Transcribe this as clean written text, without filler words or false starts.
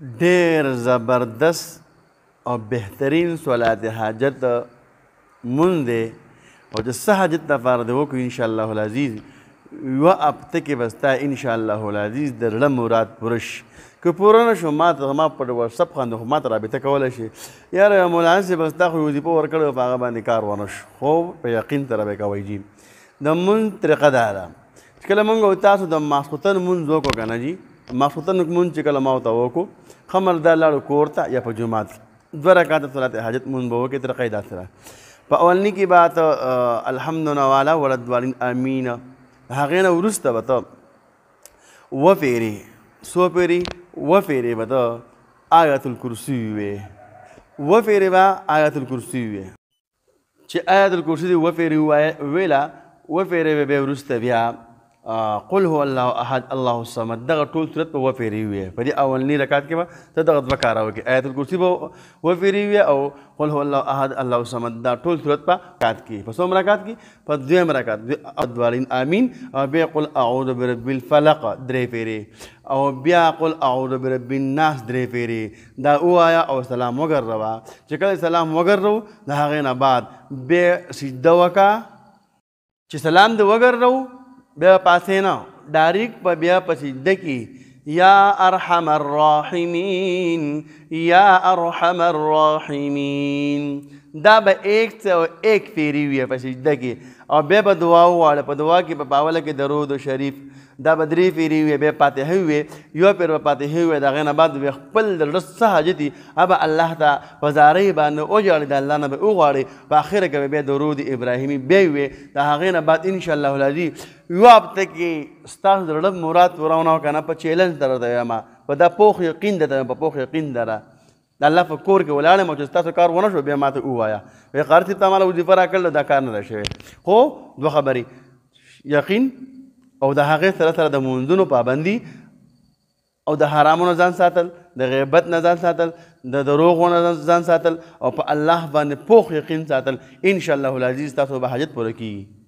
ډېر زبردست او بهترین صلات حاجت مونږ دی او د څه حاجت دپاره دې وکړو انشاءالله العزیز یوه هفته کې به ستا انشاءالله العزیز د زړه مراد پوره شي که پوره نه شو ما ته زما په وټسپ باندې خو ما ته رابطه کولی شي یاره مولانا صاحب ستا خو وظیفه ورکړې وه په هغه باندې کار ونه شو خو په یقین سره به یې کوئ جي د مونځ طریقه دا ده چې کله مونږ او تاسو د ماسخوتن مونځ وکړو که نه جي ماسخوتن مونځ چې کله ما ورته وکړو ښه مرده لاړو کور ته یا په جومات کې 2 رکعاته صلات حاجت مونځ به وکړې طریقه یې داسې ده په اولني کې به ته الحمد نواله ولدوالین امین هغې نه وروسته به ته 2 پېرې څو پېرې 2 پېرې به ته آیت الکرسي ووایې 2 پېرې به آیت الکرسي ووایې چې آیت الکرسي دې 2 پېرې وویله 2 پېرې به بیا وروسته بیا قل هو الله احد الله الصمد دغه ټول صورت په 2 پېرې ووایې په دې اولني رکعت کې به ته دغه 2 کاره وکړې آیت الکرسي به 2 پېرې ووایې او قل هو الله احد الله الصمد دا ټول صورت په رکعت کې په څوم رکعت کې په 2م رکعت ادوارین امین او بیا قل اعوذ برب الفلق 3 پېرې او بیا قل اعوذ برب الناس 3 پېرې دا ووایه او سلام وګرځوه چې کله سلام وګرځو د هغې نه بعد بیا سجده وکړه چې سلام دې وګرځو بیا پاسې نه ډایرکټ په بیا په سجده کې یا ارحم الراحمین یا ارحم الراحمین دا به 101 پېرې وي په سجده کې او بیا به دعا وواړه په دعا کې په پاوله کې درود شریف دا به 3 پېرې وي بیا فاتحه ووایې 1 پېر به فاتحه ووایې د هغې نه بعد بیا خپل د زړه څه حاجت وي هغه به الله ته په زارۍ باندې وژاړې د الله نه به وغواړې په اخره کې به بیا درود ابراهیمي بیا ووایې د هغې نه بعد انشاءالله العزیز یوه هفته کې ستاسو د زړه مراد پوره ونه که نه په چیلنج در درته وایم په دا پوخ یقین درته په پوخ یقین دره د الله په کور کې ولاړ یم او چې ستاسو کار ونه شو بیا ما ته ووایه وایي قاري صاحب ته ماله وظیفه راکړله دا کار نه ده شوی خو 2 خبرې یقین او د هغې سره سره د مونځونو پابندي او د حرامونو ځان ساتل د غیبت نه ځان ساتل د دروغو نه ځان ساتل او په الله باندې پوخ یقین ساتل انشاءالله العزیز تاسو به حاجت پوره کېږي